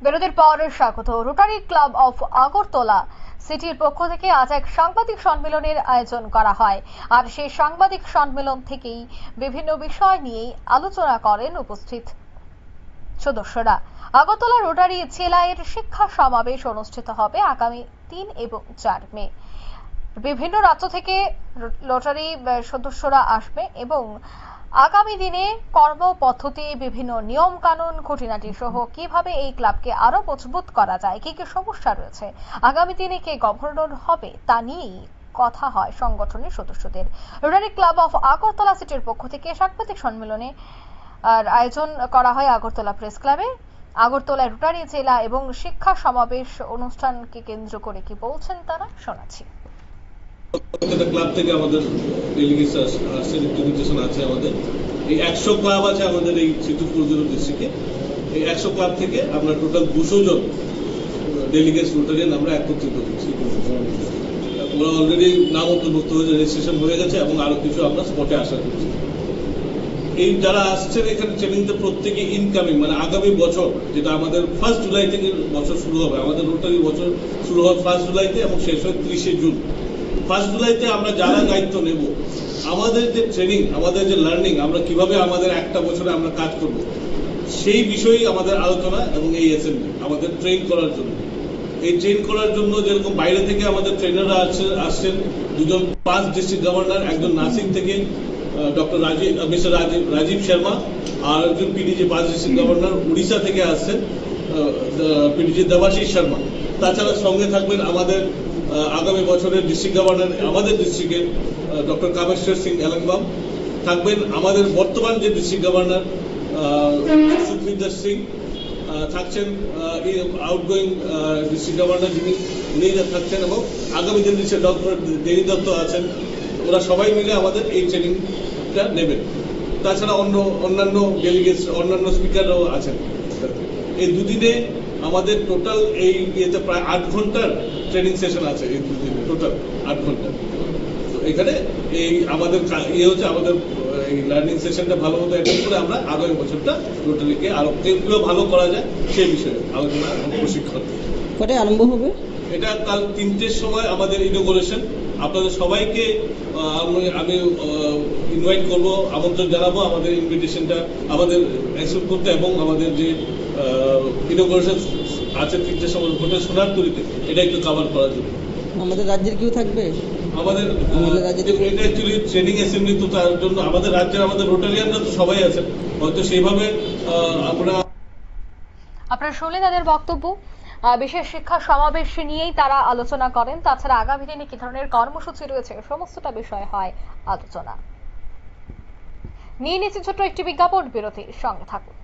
বিরতির পর স্বাগত। রোটারি ক্লাব অফ আগরতলা সিটির পক্ষ থেকে আজ এক সাংবাদিক সম্মেলনের আয়োজন করা হয়। আর সেই সাংবাদিক সম্মেলন থেকেই বিভিন্ন বিষয় নিয়ে আলোচনা করেন উপস্থিত সদস্যরা। আগরতলা রোটারি জেলার শিক্ষা সমাবেশ অনুষ্ঠিত হবে আগামী 3 এবং 4 মে। বিভিন্ন রাজ্য থেকে রোটারি সদস্যরা আসবে এবং আগামী দিনে কর্মপদ্ধতি, বিভিন্ন নিয়ম কানুন, খুঁটিনাটি সহ কিভাবে এই ক্লাবকে আরো মজবুত করা যায়, কি কি সমস্যা রয়েছে, আগামী দিনে কে গভর্নর হবে তা নিয়েই কথা হয় সংগঠনের সদস্যদের। রোটারি ক্লাব অফ আগরতলা সিটির পক্ষ থেকে সাংবাদিক সম্মেলনে আয়োজন করা হয় আগরতলা প্রেস ক্লাবে। আগরতলা রোটারি জেলা এবং শিক্ষা সমাবেশ অনুষ্ঠানকে কেন্দ্র করে কি বলছেন তারা, শোনাচ্ছি। ক্লাব থেকে আমাদের ডেলিগেশন আছে। আমাদের এই 100 ক্লাব আছে আমাদের এই শ্রীপুর ডিস্ট্রিক্টে। এই 100 ক্লাব থেকে আমরা টোটাল 200 জন ডেলিগেটস রোটারিয়ান আমরা একত্রিত করছি। ওরা অলরেডি নাম অন্তর্ভুক্ত হয়েছে, রেজিস্ট্রেশন হয়ে গেছে এবং আরো কিছু আমরা স্পটে আশা করছি। এই যারা আসছেন এখানে ট্রেনিংতে প্রত্যেকে ইনকামিং, মানে আগামী বছর, যেটা আমাদের 1 জুলাই থেকে বছর শুরু হবে। আমাদের রোটারি বছর শুরু হবে 1 জুলাইতে এবং শেষ হয় 30 জুন। 1 জুলাইতে আমরা যারা দায়িত্ব নেব, আমাদের যে ট্রেনিং, আমাদের যে লার্নিং, আমরা কিভাবে আমাদের একটা বছরে আমরা কাজ করব, সেই বিষয়েই আমাদের আলোচনা এবং এই অ্যাসেম্বলি আমাদের ট্রেন করার জন্য। এই ট্রেন করার জন্য যেরকম বাইরে থেকে আমাদের ট্রেনাররা আসছেন, 5 ডিস্ট্রিক্ট গভর্নর, একজন নাসিক থেকে ডক্টর মিস্টার রাজীব শর্মা, আর একজন পিডিজি 5 ডিস্ট্রিক্ট গভর্নর উড়িষ্যা থেকে আসছেন পিডিজি দেবাশিস শর্মা। তাছাড়া সঙ্গে থাকবেন আমাদের আগামী বছরের ডিস্ট্রিক্ট গভর্নর আমাদের ডিস্ট্রিক্টের ডক্টর কামেশ্বর সিং এলংবাম থাকবেন। আমাদের বর্তমান যে ডিস্ট্রিক্ট গভর্নর সুখবিন্দর সিং থাকছেন, আউটগোয়িং ডিস্ট্রিক্ট গভর্নর যিনি, উনি থাকছেন, এবং আগামী দিন ডক্টর দেবী দত্ত আছেন। ওরা সবাই মিলে আমাদের এই ট্রেনিংটা নেবেন। তাছাড়া অন্যান্য ডেলিগেটস, অন্যান্য স্পিকাররাও আছেন। এই দুদিনে আমাদের টোটাল এই ইয়েতে প্রায় 8 ঘন্টার ট্রেনিং সেশন আছে। এই দুদিনে টোটাল 8 ঘন্টা। তো এখানে এই আমাদের ইয়ে হচ্ছে, আমাদের এই লার্নিং সেশনটা ভালো মতো অ্যাটেন্ড করে আমরা আগামী বছরটা রোটারিকে আরো কিভাবে ভালো করা যায় সেই বিষয়ে আলোচনা এবং প্রশিক্ষণ। কবে আরম্ভ হবে? এটা কাল 3টের সময় আমাদের ইনোগ্রেশন। আপনাদের সবাইকে আমি ইনভাইট করব, আমন্ত্রণ জানাবো আমাদের ইনভিটেশনটা আমাদের অ্যাকসেপ্ট করতে, এবং আমাদের যে ইনোগ্রেশন আছে 3টের সময় হোটেল সোনারতরীতে, এটা একটু কভার করার জন্য। আমাদের রাজ্যের কেউ থাকবে? আমাদের এটা অ্যাকচুয়ালি ট্রেনিং অ্যাসেম্বলি, তো তার জন্য আমাদের রাজ্যের আমাদের রোটারিয়ানরা তো সবাই আছেন, হয়তো সেইভাবে আপনারা শুনলেন তাদের বক্তব্য। বিশেষ শিক্ষা সমাবেশ নিয়েই তারা আলোচনা করেন। তাছাড়া আগামী দিনে কি ধরনের কর্মসূচি রয়েছে সমস্তটা বিষয় হয় আলোচনা। নিয়ে নিচ্ছে ছোট্ট একটি বিজ্ঞাপন বিরতি, সঙ্গে থাকুন।